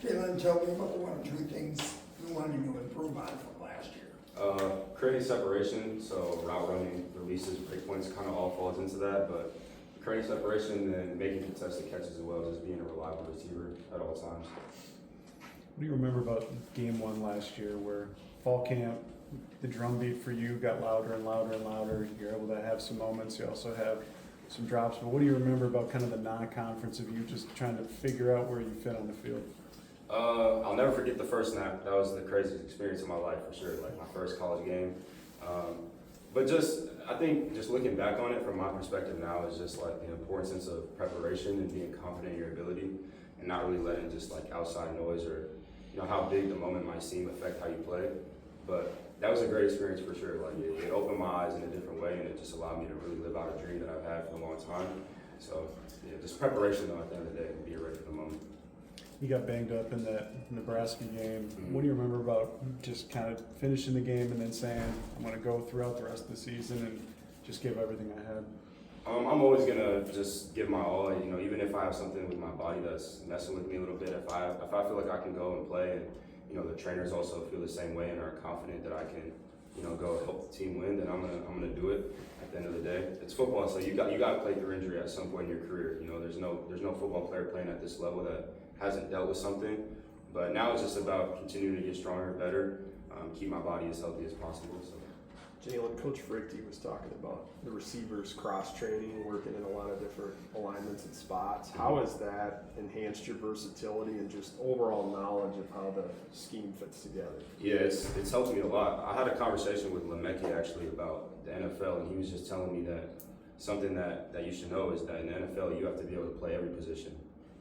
Jalen, tell me about the one or two things you wanted to improve on from last year. Creating separation, so route running, releases, break points kind of all falls into that, but creating separation and making contested catches as well, just being a reliable receiver at all times. What do you remember about game one last year where fall camp, the drum beat for you got louder and louder and louder? You're able to have some moments, you also have some drops, but what do you remember about kind of the non-conference of you just trying to figure out where you fit on the field? I'll never forget the first snap. That was the craziest experience of my life for sure, like my first college game. But I think just looking back on it from my perspective now is just like the importance of preparation and being confident in your ability and not really letting just like outside noise or, you know, how big the moment might seem affect how you play. But that was a great experience for sure. Like it opened my eyes in a different way and it just allowed me to really live out a dream that I've had for a long time. So yeah, just preparation though at the end of the day and be ready for the moment. You got banged up in that Nebraska game. What do you remember about just kind of finishing the game and then saying, I'm going to go throughout the rest of the season and just give everything I had? I'm always gonna just give my all. You know, even if I have something with my body that's messing with me a little bit, if I feel like I can go and play, and you know the trainers also feel the same way and are confident that I can, you know, go help the team win, then I'm gonna do it. At the end of the day, it's football, so you got to play through injury at some point in your career. You know, there's no football player playing at this level that hasn't dealt with something. But now it's just about continuing to get stronger, better, keep my body as healthy as possible. So. Jalen, Coach Frichte was talking about the receivers cross-training, working in a lot of different alignments and spots. How has that enhanced your versatility and just overall knowledge of how the scheme fits together? Yeah, it's helped me a lot. I had a conversation with Lemecki actually about the NFL, and he was just telling me that something that you should know is that in the NFL you have to be able to play every position.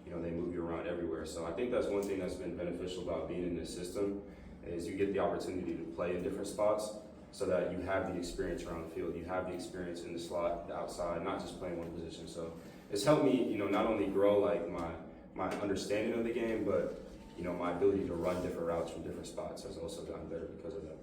You know, they move you around everywhere. So I think that's one thing that's been beneficial about being in this system is you get the opportunity to play in different spots so that you have the experience around the field. You have the experience in the slot, the outside, not just playing one position. So it's helped me, you know, not only grow like my understanding of the game, but, you know, my ability to run different routes from different spots has also gotten better because of that.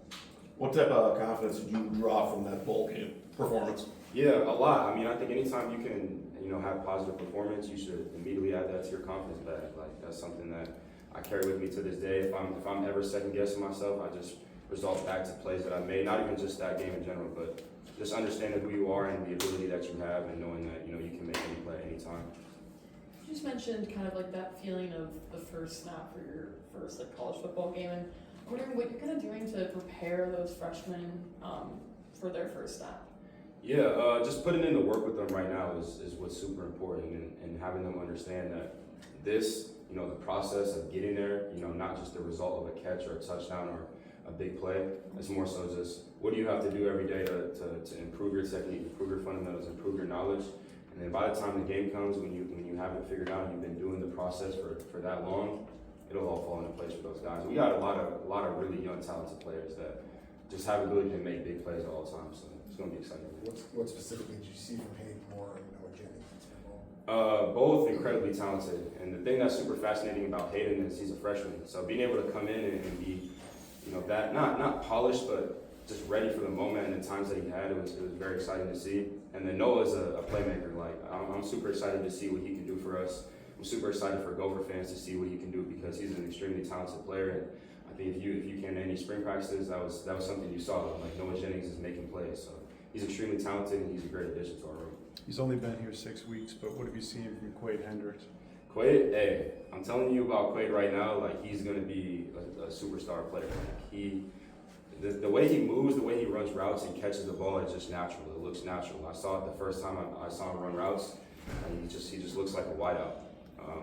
What type of confidence did you draw from that bowl game performance? Yeah, a lot. I mean, I think anytime you can, you know, have positive performance, you should immediately add that to your confidence bag. Like that's something that I carry with me to this day. If I'm ever second guessing myself, I just result back to plays that I made. Not even just that game in general, but just understanding who you are and the ability that you have, and knowing that you know you can make any play anytime. You just mentioned kind of like that feeling of the first snap for your first like college football game, and I'm wondering what you're kind of doing to prepare those freshmen for their first snap. Yeah, just putting in the work with them right now is what's super important, and having them understand that this, you know, the process of getting there, you know, not just the result of a catch or a touchdown or a big play. It's more so just what do you have to do every day to improve your technique, improve your fundamentals, improve your knowledge, and then by the time the game comes, when you have it figured out, and you've been doing the process for that long, it'll all fall into place for those guys. We got a lot of really young, talented players that just have the ability to make big plays at all times. So it's going to be exciting. What specifically did you see from Hayden Moore and Noah Jennings? Both incredibly talented, and the thing that's super fascinating about Hayden is he's a freshman. So being able to come in and be, you know, that not polished, but just ready for the moment and the times that he had, it was very exciting to see. And then Noah's a playmaker. Like I'm super excited to see what he can do for us. I'm super excited for Gopher fans to see what he can do because he's an extremely talented player. And I think if you came to any spring practices, that was something you saw. Like Noah Jennings is making plays, so he's extremely talented and he's a great addition to our room. He's only been here 6 weeks, but what have you seen from Quade Hendricks? Quade, hey, I'm telling you about Quade right now. Like he's gonna be a superstar player. Like the way he moves, the way he runs routes and catches the ball is just natural. It looks natural. I saw it the first time I saw him run routes, and he just looks like a wideout.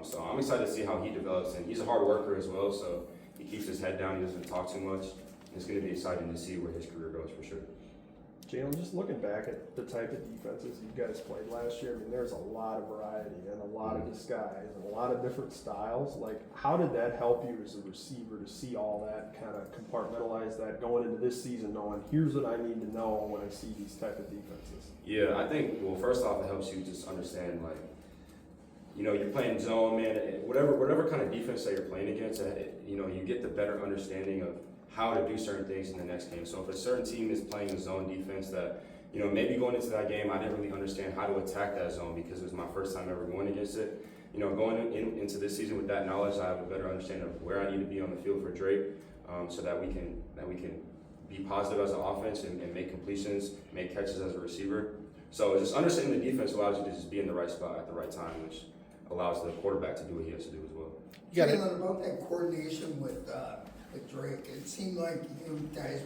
So I'm excited to see how he develops, and he's a hard worker as well. So he keeps his head down. He doesn't talk too much. It's going to be exciting to see where his career goes for sure. Jalen, just looking back at the type of defenses you guys played last year, I mean, there's a lot of variety and a lot of disguise and a lot of different styles. Like, how did that help you as a receiver to see all that, kind of compartmentalize that going into this season, knowing here's what I need to know when I see these type of defenses? Yeah, I think, well, first off, it helps you just understand, like, you know, you're playing zone, man, whatever kind of defense that you're playing against, you know, you get the better understanding of how to do certain things in the next game. So if a certain team is playing a zone defense that, you know, maybe going into that game, I didn't really understand how to attack that zone because it was my first time ever going against it. going into this season with that knowledge, I have a better understanding of where I need to be on the field for Drake, so that we can be positive as an offense and make completions, make catches as a receiver. So just understanding the defense allows you to just be in the right spot at the right time, which allows the quarterback to do what he has to do as well. Jalen, about that coordination with Drake, it seemed like you guys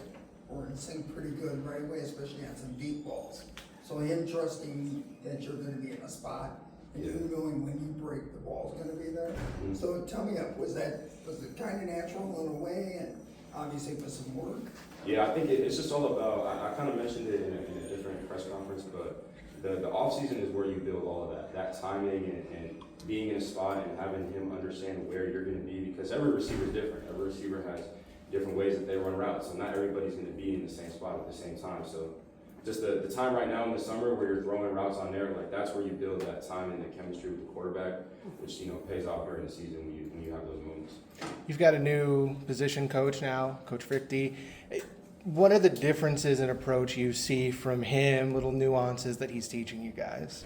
were in sync pretty good right away, especially on some deep balls. So him trusting that you're gonna be in a spot, and you knowing when you break, the ball's gonna be there. Mm-hmm. So tell me, was it kind of natural in a way, and obviously with some work? Yeah, I think it's just all about, I kind of mentioned it in a different press conference, but the off season is where you build all of that timing and being in a spot and having him understand where you're going to be, because every receiver is different. Every receiver has different ways that they run routes, so not everybody's going to be in the same spot at the same time. So just the time right now in the summer where you're throwing routes on there, like that's where you build that time and the chemistry with the quarterback, which pays off during the season when you have those moments. You've got a new position coach now, Coach Frichte. What are the differences in approach you see from him, little nuances that he's teaching you guys?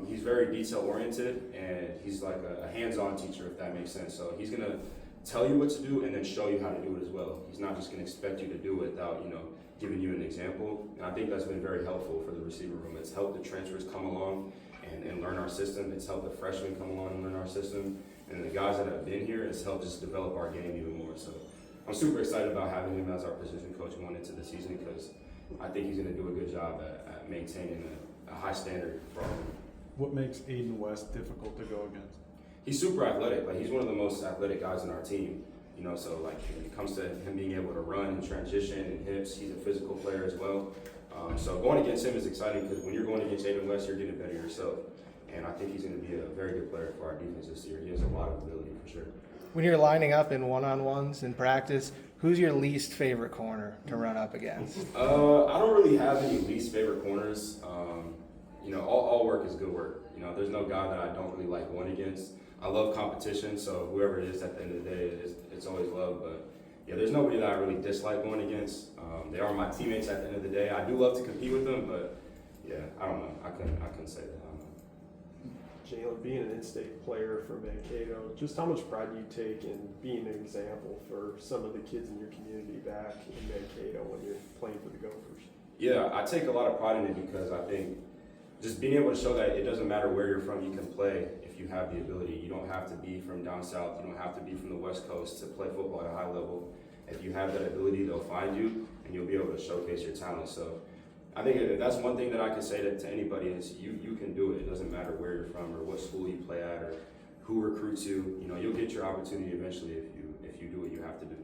He's very detail oriented, and he's like a hands-on teacher, if that makes sense. So he's gonna tell you what to do and then show you how to do it as well. He's not just gonna expect you to do it without, giving you an example. And I think that's been very helpful for the receiver room. It's helped the transfers come along and learn our system. It's helped the freshmen come along and learn our system. And the guys that have been here, it's helped us develop our game even more. So I'm super excited about having him as our position coach going into the season, because I think he's going to do a good job at maintaining a high standard for all of them. What makes Aiden West difficult to go against? He's super athletic. Like, he's one of the most athletic guys in our team. So like when it comes to him being able to run and transition and hips, he's a physical player as well. So going against him is exciting, because when you're going against Aiden West, you're getting better yourself. And I think he's going to be a very good player for our defense this year. He has a lot of ability for sure. When you're lining up in one-on-ones in practice, who's your least favorite corner to run up against? I don't really have any least favorite corners. All work is good work. There's no guy that I don't really like going against. I love competition, so whoever it is at the end of the day, it's always love. But yeah, there's nobody that I really dislike going against. They are my teammates at the end of the day. I do love to compete with them, but yeah, I don't know. I couldn't say that. I don't know. Jalen, being an in-state player from Mankato, just how much pride do you take in being an example for some of the kids in your community back in Mankato when you're playing for the Gophers? Yeah, I take a lot of pride in it, because I think just being able to show that it doesn't matter where you're from, you can play if you have the ability. You don't have to be from down south. You don't have to be from the West Coast to play football at a high level. If you have that ability, they'll find you, and you'll be able to showcase your talent. So I think that's one thing that I can say to anybody is you can do it. It doesn't matter where you're from or what school you play at or who recruits you. You'll get your opportunity eventually if you do what you have to do.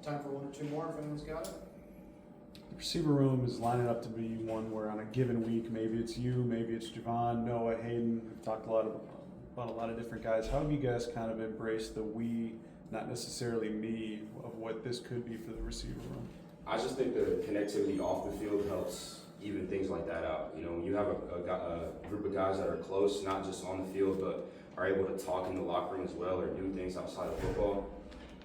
Time for one or two more if anyone's got it. The receiver room is lining up to be one where on a given week, maybe it's you, maybe it's Javon, Noah, Hayden. We've talked about a lot of different guys. How have you guys kind of embraced the we, not necessarily me, of what this could be for the receiver room? I just think the connectivity off the field helps even things like that out. When you have a group of guys that are close, not just on the field, but are able to talk in the locker room as well or do things outside of football,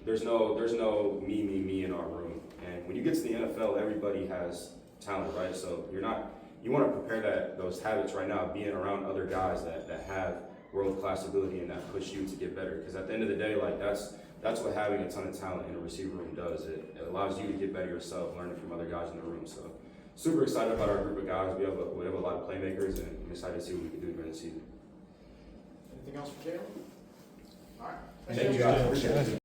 there's no me in our room. And when you get to the NFL, everybody has talent, right? So you want to prepare those habits right now, being around other guys that have world-class ability and that push you to get better. Because at the end of the day, like that's what having a ton of talent in a receiver room does. It allows you to get better yourself, learning from other guys in the room. So super excited about our group of guys. We have a lot of playmakers, and I'm excited to see what we can do during the season. Anything else for Jalen? All right. Thank you guys. Appreciate it.